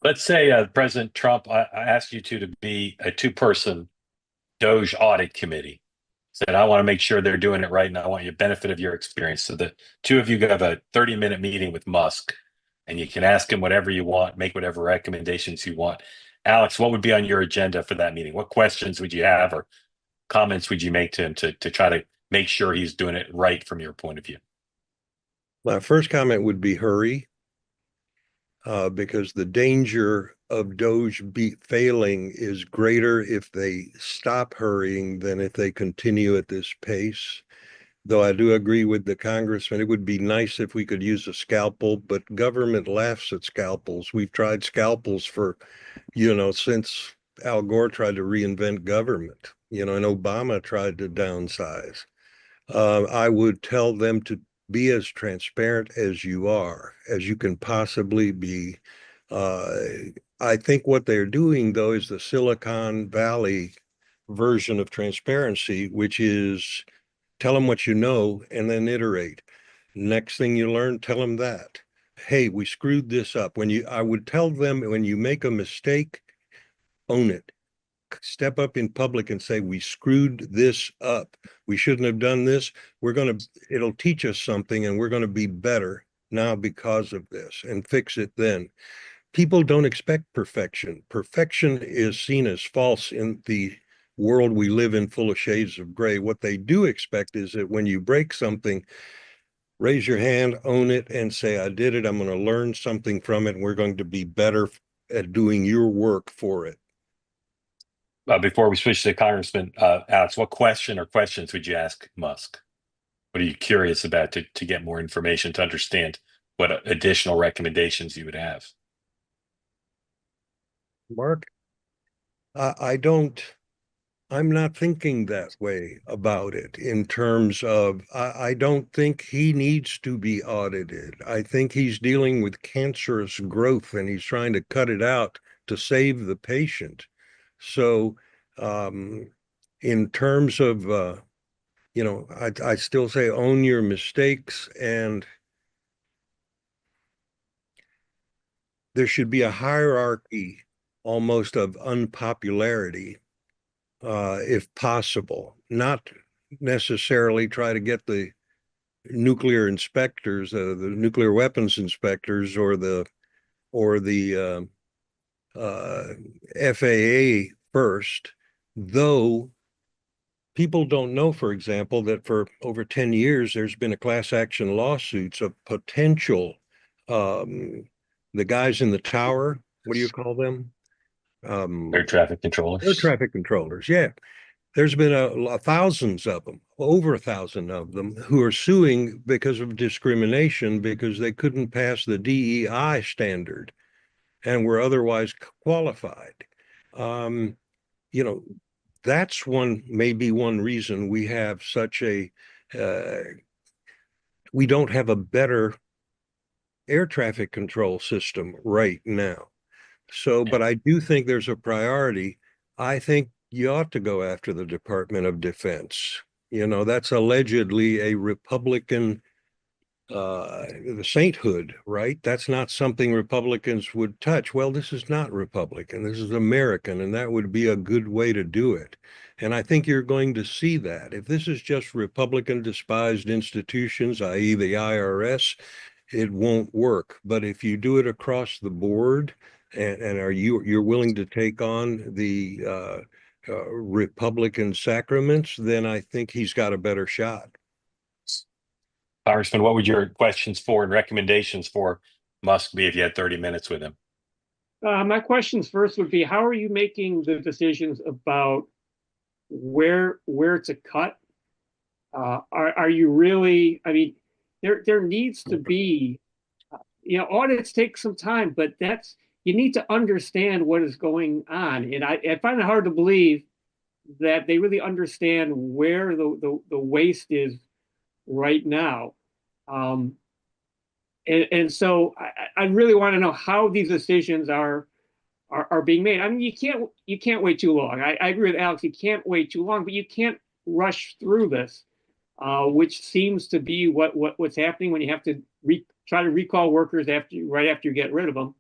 Let's say President Trump, I asked you two to be a two-person DOGE audit committee. Said, I want to make sure they're doing it right, and I want you benefit of your experience. So the two of you have a 30-minute meeting with Musk, and you can ask him whatever you want, make whatever recommendations you want. Alex, what would be on your agenda for that meeting? What questions would you have or comments would you make to him to try to make sure he's doing it right from your point of view? My first comment would be hurry, because the danger of failing is greater if they stop hurrying than if they continue at this pace. Though I do agree with the congressman, it would be nice if we could use a scalpel, but government laughs at scalpels. We've tried scalpels for, since Al Gore tried to reinvent government, and Obama tried to downsize. I would tell them to be as transparent as you can possibly be. Uh, I think what they're doing, though, is the Silicon Valley version of transparency, which is tell them what you know and then iterate. Next thing you learn, tell them that. Hey, we screwed this up. I would tell them when you make a mistake, own it. Step up in public and say, we screwed this up. We shouldn't have done this. It'll teach us something and we're going to be better now because of this and fix it then. People don't expect perfection. Perfection is seen as false in the world we live in, full of shades of gray. What they do expect is that when you break something, raise your hand, own it, and say, I did it. I'm going to learn something from it. And we're going to be better at doing your work for it. Before we switch to Congressman Alex, what question or questions would you ask Musk? What are you curious about to get more information to understand what additional recommendations you would have? Mark, I don't, I'm not thinking that way about it in terms of, I don't think he needs to be audited. I think he's dealing with cancerous growth and he's trying to cut it out to save the patient. So, in terms of, I still say own your mistakes, and there should be a hierarchy almost of unpopularity, if possible, not necessarily try to get the nuclear inspectors, the nuclear weapons inspectors, or the FAA first, though people don't know, for example, that for over 10 years, there's been a class action lawsuits of potential, um, the guys in the tower, what do you call them? Air traffic Air controllers. traffic controllers. Yeah. There's been thousands of them, over 1,000 of them, who are suing because of discrimination because they couldn't pass the DEI standard and were otherwise qualified. Um, you know, that's maybe one reason we have uh, we don't have a better air traffic control system right now. So, but I do think there's a priority. I think you ought to go after the Department of Defense. That's allegedly a Republican the sainthood, right? That's not something Republicans would touch. Well, this is not Republican. This is American, and that would be a good way to do it. And I think you're going to see that. If this is just Republican despised institutions, i.e., the IRS, it won't work. But if you do it across the board, and you're willing to take on the Republican sacraments, then I think he's got a better shot. Congressman, what would your questions for and recommendations for Musk be if you had 30 minutes with him? My questions first would be, how are you making the decisions about where to cut? Are you really, I mean, there needs to be, audits take some time, but you need to understand what is going on. And I find it hard to believe that they really understand where the waste is right now. And so I really want to know how these decisions are being made. I mean, you can't wait too long. I agree with Alex. You can't wait too long, but you can't rush through this, which seems to be what's happening when you have to try to recall workers right after you get rid of them.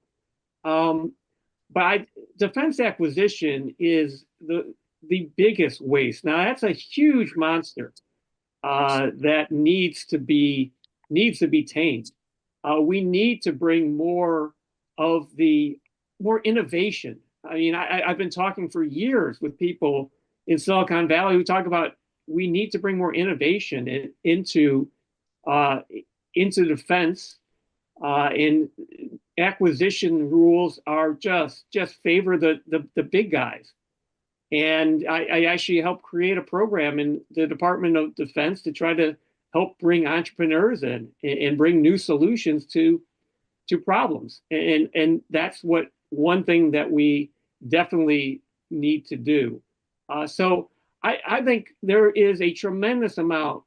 defense acquisition is the biggest waste. Now that's a huge monster that needs to be tamed. We need to bring more innovation. I mean, I've been talking for years with people in Silicon Valley who talk about we need to bring more innovation into defense, and acquisition rules are just favor the big guys. And I actually helped create a program in the Department of Defense to try to help bring entrepreneurs in and bring new solutions to problems. And that's one thing that we definitely need to do. So I think there is a tremendous amount.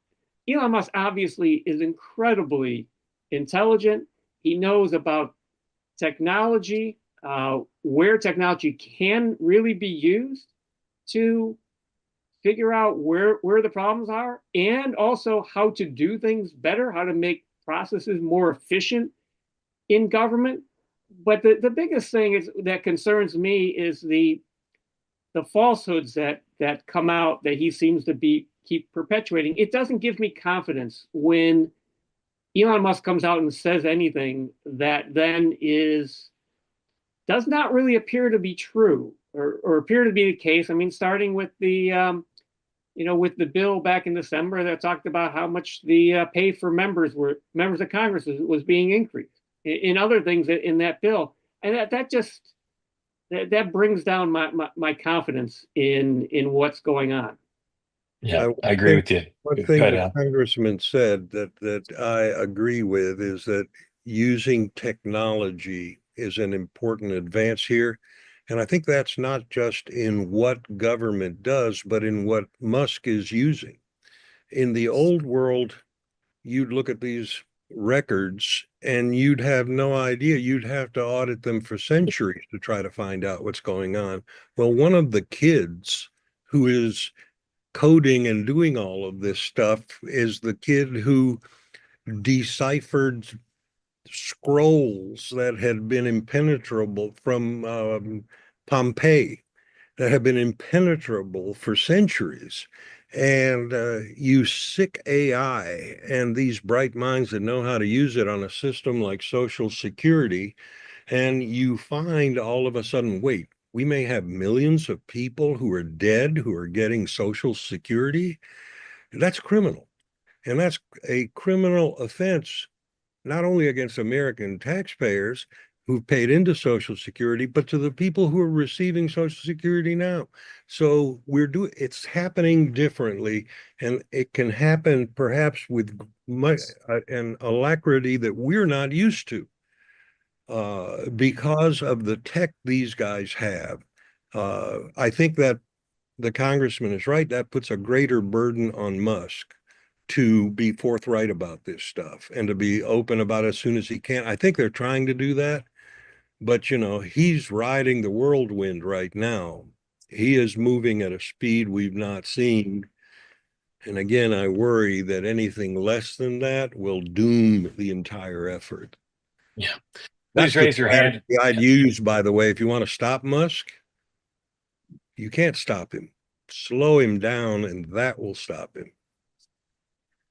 Elon Musk obviously is incredibly intelligent. He knows about technology, where technology can really be used to figure out where the problems are, and also how to do things better, how to make processes more efficient in government. But the biggest thing that concerns me is the falsehoods that come out that he seems to keep perpetuating. It doesn't give me confidence when Elon Musk comes out and says anything that then does not really appear to be true or appear to be the case. I mean, starting with the with the bill back in December that talked about how much the pay for members of Congress was being increased, in other things in that bill, and that brings down my confidence in what's going on. Yeah, I agree with you. One Go thing ahead, the Al. congressman said that I agree with is that using technology is an important advance here. And I think that's not just in what government does, but in what Musk is using. In the old world, you'd look at these records and you'd have no idea. You'd have to audit them for centuries to try to find out what's going on. Well, one of the kids who is coding and doing all of this stuff is the kid who deciphered scrolls that had been impenetrable from Pompeii, that have been impenetrable for centuries. And you sick AI and these bright minds that know how to use it on a system like Social Security, and you find all of a sudden, wait, we may have millions of people who are dead who are getting Social Security. That's criminal. And that's a criminal offense, not only against American taxpayers who've paid into Social Security, but to the people who are receiving Social Security now. So it's happening differently, and it can happen perhaps with an alacrity that we're not used to. Because of the tech these guys have. I think that the congressman is right. That puts a greater burden on Musk to be forthright about this stuff and to be open about it as soon as he can. I think they're trying to do that, but he's riding the whirlwind right now. He is moving at a speed we've not seen. And again, I worry that anything less than that will doom the entire effort. Yeah. That's Please raise your hand. I'd use, by the way, if you want to stop Musk, you can't stop him. Slow him down, and that will stop him.